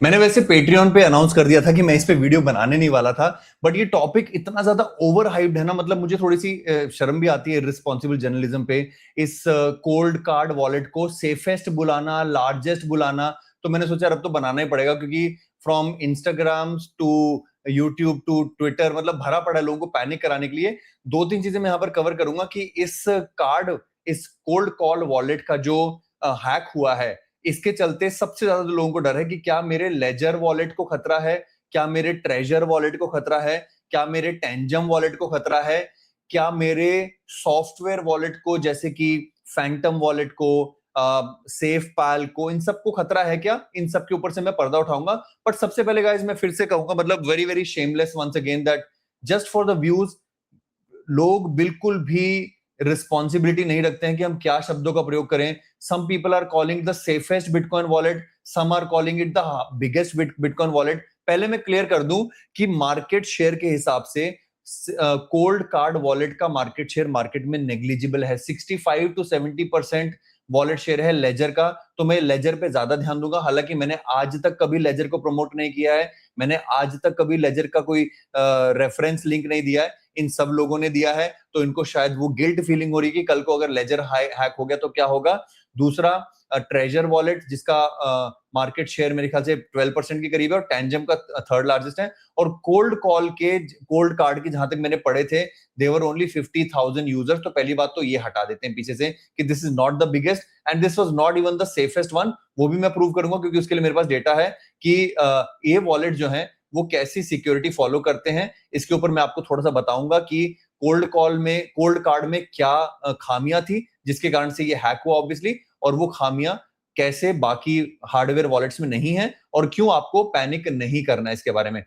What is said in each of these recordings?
मैंने वैसे पेट्रियन पे अनाउंस कर दिया था कि मैं इस पे वीडियो बनाने नहीं वाला था, बट ये टॉपिक इतना ज्यादा ओवर हाइप्ड है ना, मतलब मुझे थोड़ी सी शर्म भी आती है रिस्पॉन्सिबल जर्नलिज्म पे। इस कोल्ड कार्ड वॉलेट को सेफेस्ट बुलाना, लार्जेस्ट बुलाना, तो मैंने सोचा अब तो बनाना ही पड़ेगा, क्योंकि from Instagram to YouTube to Twitter मतलब भरा पड़ा है लोगों को पैनिक कराने के लिए। दो तीन चीजें मैं यहाँ पर कवर करूंगा कि इस कोल्ड कॉल वॉलेट का जो हैक हुआ है, इसके चलते सबसे ज्यादा जो लोगों को डर है कि क्या मेरे लेजर वॉलेट को खतरा है, क्या मेरे ट्रेजर वॉलेट को खतरा है, क्या मेरे टेंजम वॉलेट को खतरा है, क्या मेरे सॉफ्टवेयर वॉलेट को जैसे कि फैंटम वॉलेट को, सेफ पाल को, इन सबको खतरा है क्या। इन सब के ऊपर से मैं पर्दा उठाऊंगा। बट सबसे पहले गाइस मैं फिर से कहूंगा, मतलब very very shameless once again, that just for the views लोग बिल्कुल भी रिस्पॉन्सिबिलिटी नहीं रखते हैं कि हम क्या शब्दों का प्रयोग करें। Some people are calling the safest bitcoin wallet, some are calling it the biggest bitcoin wallet. पहले मैं क्लियर कर दूं कि मार्केट शेयर के हिसाब से कोल्ड कार्ड वॉलेट का मार्केट शेयर मार्केट में नेग्लिजिबल है। 65 to 70% वॉलेट शेयर है लेजर का, तो मैं लेजर पे ज्यादा ध्यान दूंगा। हालांकि मैंने आज तक कभी लेजर को प्रमोट नहीं किया है, मैंने आज तक कभी लेजर का कोई रेफरेंस लिंक नहीं दिया है, इन सब लोगों ने दिया है। तो इनको शायद वो गिल्ट फीलिंग हो रही है कि कल को अगर लेजर हैक हो गया तो क्या होगा। दूसरा, ट्रेजर वॉलेट जिसका मार्केट शेयर मेरे ख्याल से 12% के करीब है और टेंजम का थर्ड लार्जेस्ट है। और कोल्ड कार्ड के जहां तक मैंने पढ़े थे, देवर ओनली 50,000 यूजर्स। तो पहली बात तो ये हटा देते हैं पीछे से कि this is not the biggest and this was not even the safest one. वो भी मैं प्रूव करूंगा, क्योंकि उसके लिए मेरे पास डेटा है कि ये वॉलेट जो है वो कैसी सिक्योरिटी फॉलो करते हैं। इसके ऊपर मैं आपको थोड़ा सा बताऊंगा कि कोल्ड कार्ड में क्या खामियां थी जिसके कारण से ये हैक हुआ ऑब्वियसली, और वो खामियां कैसे बाकी हार्डवेयर वॉलेट्स में नहीं है, और क्यों आपको पैनिक नहीं करना है इसके बारे में।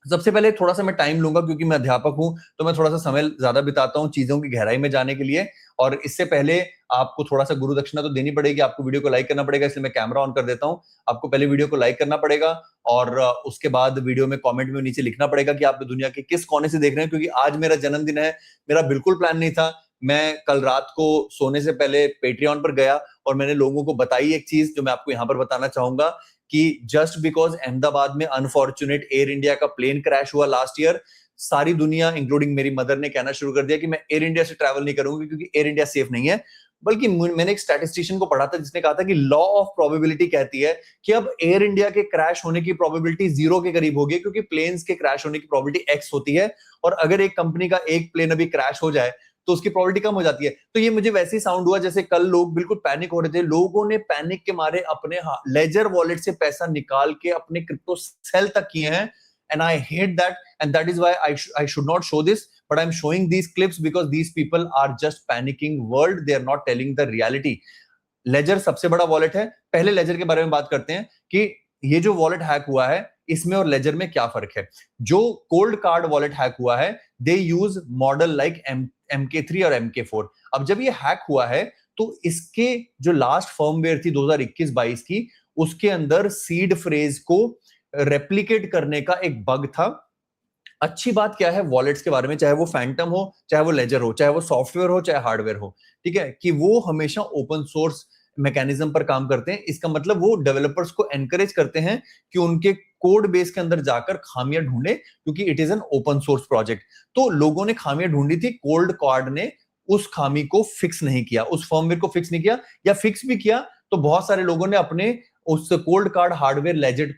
सबसे पहले थोड़ा सा मैं टाइम लूंगा, क्योंकि मैं अध्यापक हूं तो मैं थोड़ा सा समय ज्यादा बिताता हूं चीजों की गहराई में जाने के लिए। और इससे पहले आपको थोड़ा सा गुरु दक्षिणा तो देनी पड़ेगी, आपको वीडियो को लाइक करना पड़ेगा, इसलिए मैं कैमरा ऑन कर देता हूं। आपको पहले वीडियो को लाइक करना पड़ेगा और उसके बाद वीडियो में कमेंट में नीचे लिखना पड़ेगा कि आप दुनिया के किस कोने से देख रहे हैं, क्योंकि आज मेरा जन्मदिन है। मेरा बिल्कुल प्लान नहीं था। मैं कल रात को सोने से पहले पेट्रियन पर गया और मैंने लोगों को बताई एक चीज जो मैं आपको यहां पर बताना चाहूंगा कि जस्ट बिकॉज अहमदाबाद में अनफॉर्चुनेट एयर इंडिया का प्लेन क्रैश हुआ लास्ट ईयर, सारी दुनिया इंक्लूडिंग मेरी मदर ने कहना शुरू कर दिया कि मैं एयर इंडिया से ट्रैवल नहीं करूंगी क्योंकि एयर इंडिया सेफ नहीं है। बल्कि मैंने एक स्टैटिस्टिशियन को पढ़ा था जिसने कहा था कि लॉ ऑफ प्रोबेबिलिटी कहती है कि अब एयर इंडिया के क्रैश होने की प्रोबेबिलिटी 0 के करीब होगी, क्योंकि प्लेन्स के क्रैश होने की प्रोबेबिलिटी एक्स होती है, और अगर एक कंपनी का एक प्लेन अभी क्रैश हो जाए तो उसकी प्रोबेबिलिटी कम हो जाती है। तो ये मुझे वैसे ही साउंड हुआ जैसे कल लोग बिल्कुल पैनिक हो रहे थे। लोगों ने पैनिक के मारे अपने लेजर वॉलेट से पैसा निकाल के अपने क्रिप्टो सेल तक किए हैं, and I hate that, and that is why I should not show this, but I'm showing these clips because these people are just panicking world, they are not telling the reality. Ledger सबसे बड़ा wallet है। पहले laser के बारे में बात करते हैं कि ये जो वॉलेट हैक हुआ है इसमें और लेजर में क्या फर्क है। जो कोल्ड कार्ड वॉलेट हैक हुआ है, they use model like MK3 और MK4। अब जब ये हैक हुआ है तो इसके जो लास्ट फर्मवेयर थी 2021-22 की, उसके अंदर सीड फ्रेज को रेप्लिकेट करने का एक बग था। अच्छी बात क्या है वॉलेट्स के बारे में, चाहे वो फैंटम हो, चाहे वो लेजर हो, चाहे वो सॉफ्टवेयर हो, चाहे हार्डवेयर हो, ठीक है, कि वो हमेशा ओपन सोर्स मैकेनिज्म पर काम करते हैं। इसका मतलब वो डेवलपर्स को एनकरेज करते हैं कि उनके कोड बेस के अंदर जाकर खामियां ढूंढे, क्योंकि it is an open source project. तो लोगों ने खामियां ढूंढी थी, कोल्ड कार्ड ने उस खामी को फिक्स नहीं किया, उस फर्मवेयर को फिक्स नहीं किया, या फिक्स भी किया तो बहुत सारे लोगों ने अपने उस कोल्ड कार्ड हार्डवेयर लेजर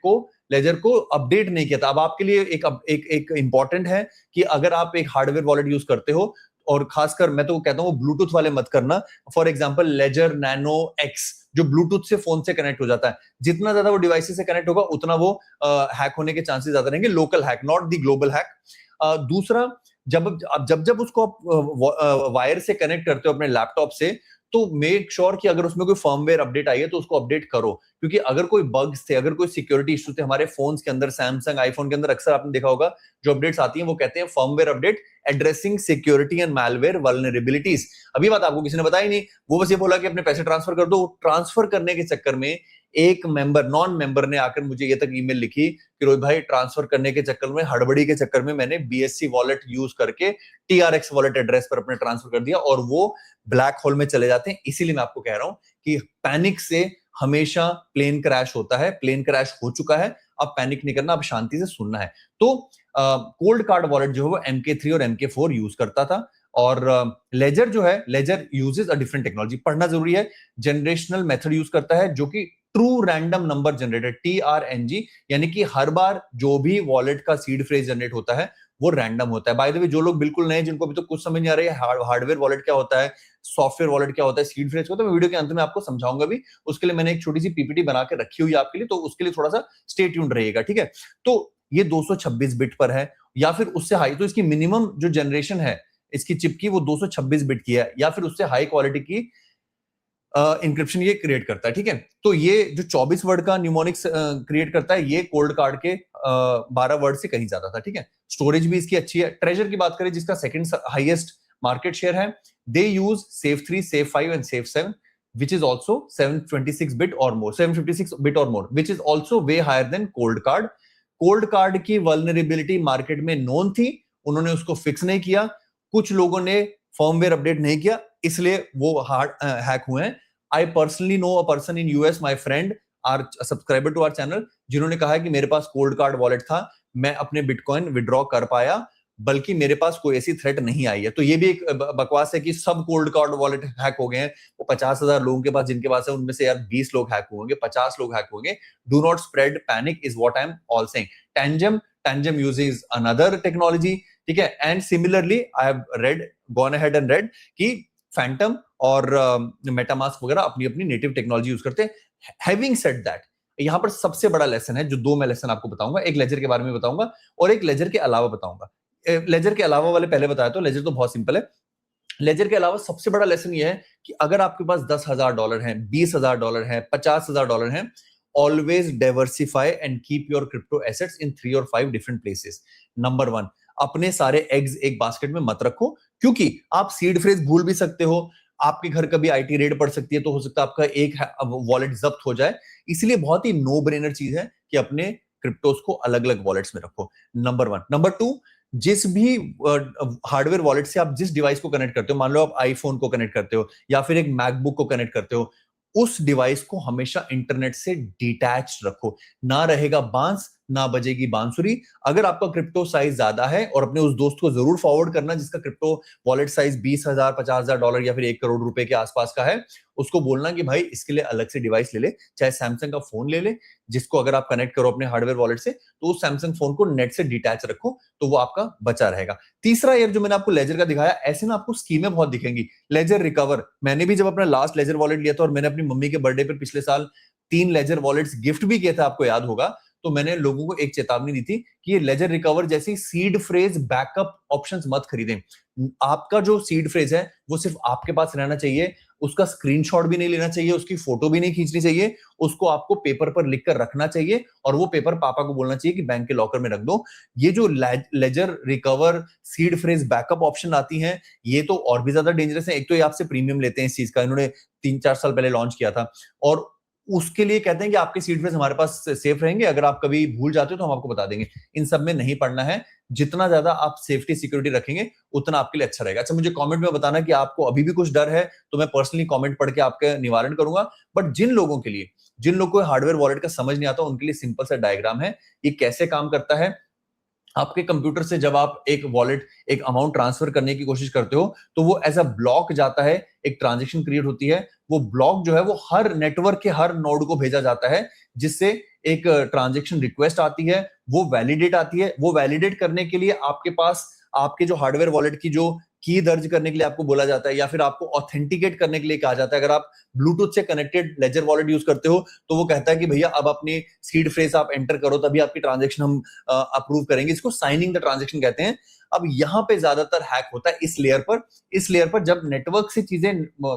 को अपडेट नहीं किया था। अब आपके लिए एक इंपॉर्टेंट है कि अगर आप एक हार्डवेयर वॉलेट यूज करते हो, और खासकर मैं तो कहता हूं ब्लूटूथ वाले मत करना। For example Ledger Nano X जो ब्लूटूथ से फोन से कनेक्ट हो जाता है, जितना ज्यादा वो डिवाइसेस से कनेक्ट होगा उतना वो हैक होने के चांसेस ज्यादा रहेंगे, local hack not the global hack. दूसरा, जब उसको आप वायर से कनेक्ट करते हो अपने लैपटॉप से, तो मेक श्योर कि अगर उसमें कोई फर्मवेयर अपडेट आई है तो उसको अपडेट करो, क्योंकि अगर कोई बग्स थे, अगर कोई सिक्योरिटी इशू थे हमारे फोन्स के अंदर, सैमसंग आईफोन के अंदर अक्सर आपने देखा होगा जो अपडेट्स आती हैं वो कहते हैं firmware update addressing security and malware vulnerabilities. अभी बात आपको किसी ने बताई नहीं, वो बस ये बोला कि अपने पैसे ट्रांसफर कर दो। ट्रांसफर करने के चक्कर में एक नॉन मेंबर ने आकर मुझे ये तक ईमेल लिखी कि रोहित भाई, ट्रांसफर करने के चक्कर में, हड़बड़ी के चक्कर में मैंने BSC वॉलेट यूज करके TRX वॉलेट एड्रेस पर अपने ट्रांसफर कर दिया, और वो ब्लैक होल में चले जाते हैं। इसीलिए मैं आपको कह रहा हूं कि पैनिक से हमेशा प्लेन क्रैश होता है, प्लेन क्रैश हो चुका है, अब पैनिक नहीं करना, अब शांति से सुनना है। तो कोल्ड कार्ड वॉलेट जो है वो MK3 और MK4 यूज करता था, और लेजर जो है, Ledger uses a different technology. पढ़ना जरूरी है। जनरेशनल मेथड यूज करता है जो कि true random number generator, TRNG, यानी कि हर बार जो भी वॉलेट का सीड फ्रेज जनरेट होता है वो रैंडम होता है। बाय द वे, जो लोग बिल्कुल नए, जिनको अभी तो कुछ समझ नहीं आ रही है हार्डवेयर वॉलेट क्या होता है, सॉफ्टवेयर वॉलेट क्या होता है, सीड फ्रेज क्या होता है, मैं वीडियो के अंत में आपको समझाऊंगा भी। उसके लिए मैंने एक छोटी सी PPT बना के रखी हुई है आपके लिए, तो उसके लिए थोड़ा सा स्टे ट्यून्ड रहिएगा, ठीक है। तो ये 226 बिट पर है या फिर उससे हाई, तो इसकी मिनिमम जो जनरेशन है इसकी चिप की वो 226 बिट की है, या फिर उससे हाई क्वालिटी की इंक्रिप्शन ये क्रिएट करता है, ठीक है। तो ये जो 24 वर्ड का न्यूमोनिक्स क्रिएट करता है, ये कोल्ड कार्ड के 12 वर्ड से कहीं ज्यादा था, ठीक है। स्टोरेज भी इसकी अच्छी है। ट्रेजर की बात करें, जिसका सेकंड हाईएस्ट मार्केट शेयर है, they use safe 3, safe 5 and safe 7, which is also 726 bit or more, 756 bit or more, which is also way higher than cold card. Cold card की वल्नरेबिलिटी मार्केट में known थी, उन्होंने उसको fix नहीं किया, कुछ लोगों ने फर्मवेयर अपडेट नहीं किया, इसलिए वो हार्ड हैक हुए हैं। I personally know a person in US, my friend are subscriber to our channel, जिन्होंने कहा है कि मेरे पास कोल्ड कार्ड वॉलेट था, मैं अपने बिटकॉइन विड्रॉ कर पाया, बल्कि मेरे पास कोई ऐसी थ्रेट नहीं आई है। तो ये भी एक बकवास है कि सब कोल्ड कार्ड वॉलेट हैक हो गए हैं। वो 50,000 लोगों के पास जिनके पास है, उनमें से यार 20 लोग हैक होंगे, 50 लोग हैक होंगे। Do not spread panic is what I am all saying. Tangem uses another technology, ठीक है। And similarly I have gone ahead and red कि फैंटम और मेटामास्क वगैरह अपनी अपनी नेटिव टेक्नोलॉजी यूज करते हैं। हैविंग सेड दैट, यहां पर सबसे बड़ा लेसन है, जो दो मैं लेसन आपको बताऊंगा, एक लेजर के बारे में बताऊंगा और एक लेजर के अलावा बताऊंगा। लेजर के अलावा वाले पहले बताया, तो लेजर तो बहुत सिंपल है। लेजर के अलावा सबसे बड़ा लेसन ये है कि अगर आपके पास $10,000 है, $20,000 है, $50,000 है, always diversify and keep your crypto assets in 3 or 5 different places. Number 1, अपने सारे एग्स एक बास्केट में मत रखो, क्योंकि आप सीड फ्रेज भूल भी सकते हो, आपके घर कभी IT रेड पड़ सकती है, तो हो सकता है आपका एक वॉलेट जब्त हो जाए। इसलिए बहुत ही नो ब्रेनर चीज है कि अपने क्रिप्टोस को अलग अलग वॉलेट्स में रखो, नंबर 1। नंबर 2, जिस भी हार्डवेयर वॉलेट से आप जिस डिवाइस को कनेक्ट करते हो, मान लो आप आईफोन को कनेक्ट करते हो या फिर एक मैकबुक को कनेक्ट करते हो, उस डिवाइस को हमेशा इंटरनेट से डिटैच रखो। ना रहेगा बांस, ना बजेगी बांसुरी। अगर आपका क्रिप्टो साइज ज्यादा है, और अपने उस दोस्त को जरूर फॉरवर्ड करना जिसका क्रिप्टो वॉलेट साइज $20,000, $50,000 या फिर $1 करोड़ रुपए के आसपास का है, उसको बोलना कि भाई इसके लिए अलग से डिवाइस ले ले, चाहे सैमसंग का फोन ले ले, जिसको अगर आप कनेक्ट करो अपने हार्डवेयर वॉलेट से, तो उस सैमसंग फोन को नेट से डिटैच रखो, तो वो आपका बचा रहेगा। तीसरा ईयर जो मैंने आपको लेजर का दिखाया, ऐसे ना आपको स्कीमें बहुत दिखेंगी। लेजर रिकवर, मैंने भी जब अपना लास्ट लेजर वॉलेट लिया था, और मैंने अपनी मम्मी के बर्थडे पर पिछले साल 3 लेजर वॉलेट्स गिफ्ट भी किए थे, आपको याद होगा, तो मैंने लोगों को एक चेतावनी दी थी कि ये लेजर रिकवर जैसी सीड फ्रेज बैकअप ऑप्शंस मत खरीदें। आपका जो सीड फ्रेज है वो सिर्फ आपके पास रहना चाहिए, उसका स्क्रीनशॉट भी नहीं लेना चाहिए, उसकी फोटो भी नहीं खींचनी चाहिए, उसको आपको पेपर पर लिखकर रखना चाहिए, और वो पेपर पापा को बोलना चाहिए कि बैंक के लॉकर में रख दो। ये जो Ledger recover seed phrase backup option आती हैं, ये तो और भी ज्यादा डेंजरस है। एक तो ये आपसे प्रीमियम लेते हैं इस चीज का, इन्होंने 3-4 साल पहले लॉन्च किया था, और उसके लिए कहते हैं कि आपके सीड फ्रेज हमारे पास सेफ रहेंगे, अगर आप कभी भूल जाते हो तो हम आपको बता देंगे। इन सब में नहीं पड़ना है, जितना ज्यादा आप सेफ्टी सिक्योरिटी रखेंगे उतना आपके लिए अच्छा रहेगा। अच्छा, मुझे कमेंट में बताना कि आपको अभी भी कुछ डर है, तो मैं पर्सनली कमेंट पढ़ के आपका निवारण करूंगा। बट जिन लोगों के लिए, जिन लोगों को हार्डवेयर वॉलेट का समझ नहीं आता, उनके लिए सिंपल सा डायग्राम है, ये कैसे काम करता है। आपके कंप्यूटर से जब आप एक वॉलेट, एक अमाउंट ट्रांसफर करने की कोशिश करते हो, तो वो एज अ ब्लॉक जाता है, एक ट्रांजैक्शन क्रिएट होती है, वो ब्लॉक जो है वो हर नेटवर्क के हर नोड को भेजा जाता है, जिससे एक ट्रांजैक्शन रिक्वेस्ट आती है, वो वैलिडेट आती है। वो वैलिडेट करने के लिए आपके पास आपके जो हार्डवेयर वॉलेट की जो की दर्ज करने के लिए आपको बोला जाता है, या फिर आपको ऑथेंटिकेट करने के लिए कहा जाता है। अगर आप ब्लूटूथ से कनेक्टेड लेजर वॉलेट यूज करते हो, तो वो कहता है कि भैया अब अपनी सीड फ्रेज आप एंटर करो, तभी आपकी ट्रांजैक्शन हम अप्रूव करेंगे। इसको साइनिंग द ट्रांजैक्शन कहते हैं। अब यहाँ पे ज्यादातर हैक होता है इस लेयर पर। इस लेयर पर जब नेटवर्क से चीजें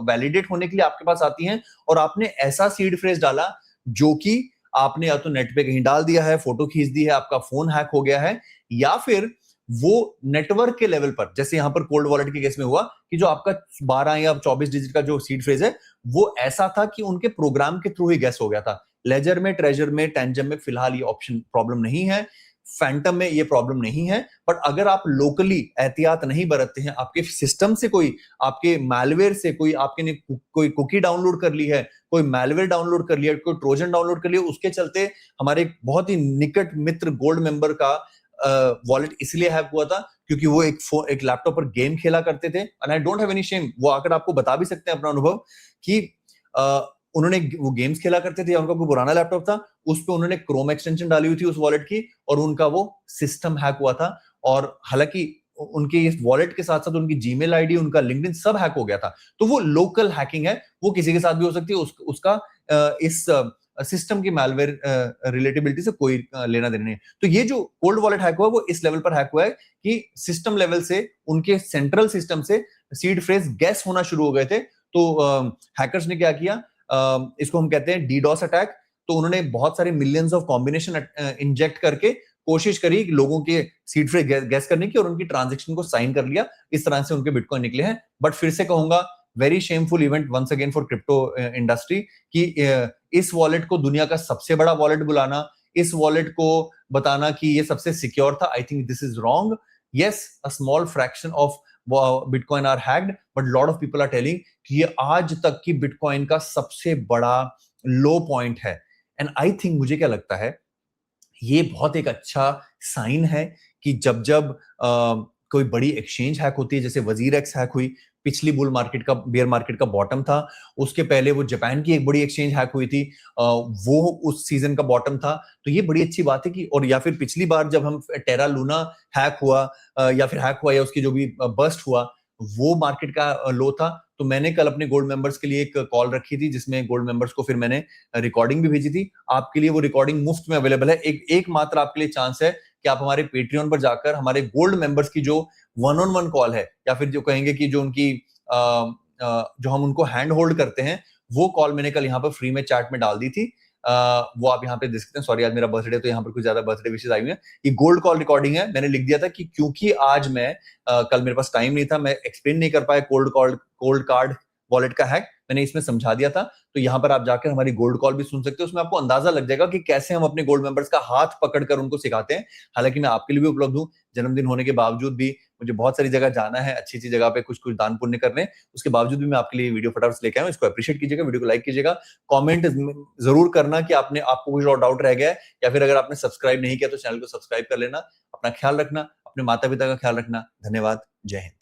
वैलिडेट होने के लिए आपके पास आती हैं, और आपने ऐसा सीड फ्रेज डाला जो कि आपने या तो नेट पे कहीं डाल दिया है, फोटो खींच दी है, आपका फोन हैक हो गया है, या फिर वो नेटवर्क के लेवल पर, जैसे यहां पर कोल्ड वॉलेट के केस में हुआ कि जो आपका 12 या 24 डिजिट का जो सीड फ्रेज है, वो ऐसा था कि उनके प्रोग्राम के थ्रू ही गैस हो गया था। लेजर में, ट्रेजर में, टैंजम में फिलहाल ये ऑप्शन प्रॉब्लम नहीं है। फैंटम में ये प्रॉब्लम नहीं है, बट अगर आप लोकली एहतियात नहीं बरतते हैं, आपके सिस्टम से कोई, आपके मैलवेयर से कोई, आपके ने कोई कुकी डाउनलोड कर ली है, कोई मैलवेयर डाउनलोड कर लिया, कोई ट्रोजन डाउनलोड कर लिया, उसके चलते हमारे बहुत ही निकट मित्र गोल्ड मेंबर का वॉलेट इसलिए हैक हुआ था क्योंकि वो एक लैपटॉप पर गेम खेला करते थे। And I don't have any shame, वो आकर आपको बता भी सकते हैं अपना अनुभव कि उन्होंने वो गेम्स खेला करते थे, उनका कोई पुराना लैपटॉप था, उस पे उन्होंने क्रोम एक्सटेंशन डाली हुई थी उस वॉलेट की, और उनका वो सिस्टम हैक हुआ था। और हालांकि उनके इस वॉलेट के साथ साथ उनकी जीमेल आईडी, उनका लिंक्डइन सब हैक हो गया था। तो वो लोकल हैकिंग है, वो किसी के साथ भी हो सकती है, उसका इस सिस्टम की मैलवेयर रिलेटेबिलिटी से कोई लेना देना नहीं है। तो ये जो कोल्ड वॉलेट हैक हुआ वो इस लेवल पर हैक हुआ है कि सिस्टम लेवल से, उनके सेंट्रल सिस्टम से सीड फ्रेज गैस होना शुरू हो गए थे। तो हैकर्स ने क्या किया, इसको हम कहते हैं डीडॉस अटैक। तो उन्होंने बहुत सारे मिलियंस ऑफ कॉम्बिनेशन इंजेक्ट करके कोशिश करी लोगों के सीड फ्रेज गैस करने की, और उनकी ट्रांजेक्शन को साइन कर लिया। इस तरह से उनके बिटकॉइन निकले हैं। बट फिर से कहूंगा, very shameful event once again for crypto industry कि इस वॉलेट को दुनिया का सबसे बड़ा वॉलेट बुलाना, इस वॉलेट को बताना कि ये सबसे सिक्योर था, I think this is wrong. Yes, a small fraction of bitcoin are hacked, but lot of people are telling कि ये आज तक की बिटकॉइन का सबसे बड़ा लो पॉइंट है। एंड आई थिंक, मुझे क्या लगता है, ये बहुत एक अच्छा साइन है कि जब जब कोई बड़ी एक्सचेंज हैक होती है, जैसे वजीर एक्स हैक हुई, पिछली बुल मार्केट का, बेयर मार्केट का बॉटम था, उसके पहले वो जापान की एक बड़ी एक्सचेंज हैक हुई थी, वो उस सीजन का बॉटम था। तो ये बड़ी अच्छी बात है कि, और या फिर पिछली बार जब हम टेरा लूना हैक हुआ, या फिर हैक हुआ, या उसकी जो भी बस्ट हुआ, वो मार्केट का लो था। तो मैंने कल अपने गोल्ड मेंबर्स के लिए एक कॉल रखी थी, जिसमें गोल्ड मेंबर्स को फिर मैंने रिकॉर्डिंग भी भेजी थी। आपके लिए वो रिकॉर्डिंग मुफ्त में अवेलेबल है। एक मात्र आपके लिए चांस है कि आप हमारे पेट्रियन पर जाकर हमारे गोल्ड मेंबर्स की जो वन ऑन वन कॉल है, या फिर जो कहेंगे कि जो उनकी जो हम उनको हैंड होल्ड करते हैं, वो कॉल मैंने कल यहाँ पर फ्री में चैट में डाल दी थी। वो आप यहाँ पे देख सकते हैं। सॉरी, आज मेरा बर्थडे, तो यहाँ पर कुछ ज्यादा बर्थडे विशेष आई हुई है। ये गोल्ड कॉल रिकॉर्डिंग है। मैंने लिख दिया था कि क्योंकि आज मैं कल मेरे पास टाइम नहीं था, मैं एक्सप्लेन नहीं कर पाया कोल्ड कार्ड वॉलेट का हैक, मैंने इसमें समझा दिया था। तो यहाँ पर आप जाकर हमारी गोल्ड कॉल भी सुन सकते हो। उसमें आपको अंदाजा लग जाएगा कि कैसे हम अपने गोल्ड मेंबर्स का हाथ पकड़कर उनको सिखाते हैं। हालांकि मैं आपके लिए भी उपलब्ध हूँ, जन्मदिन होने के बावजूद भी मुझे बहुत सारी जगह जाना है, अच्छी अच्छी जगह पे कुछ कुछ दान पुण्य करने, उसके बावजूद भी मैं आपके लिए वीडियो फटाफट से लेके आया हूँ। इसको अप्रिशिएट कीजिएगा, वीडियो को लाइक कीजिएगा, कमेंट जरूर करना कि आपको कुछ और डाउट रह गया है, या फिर अगर आपने सब्सक्राइब नहीं किया तो चैनल को सब्सक्राइब कर लेना। अपना ख्याल रखना, अपने माता पिता का ख्याल रखना। धन्यवाद। जय हिंद।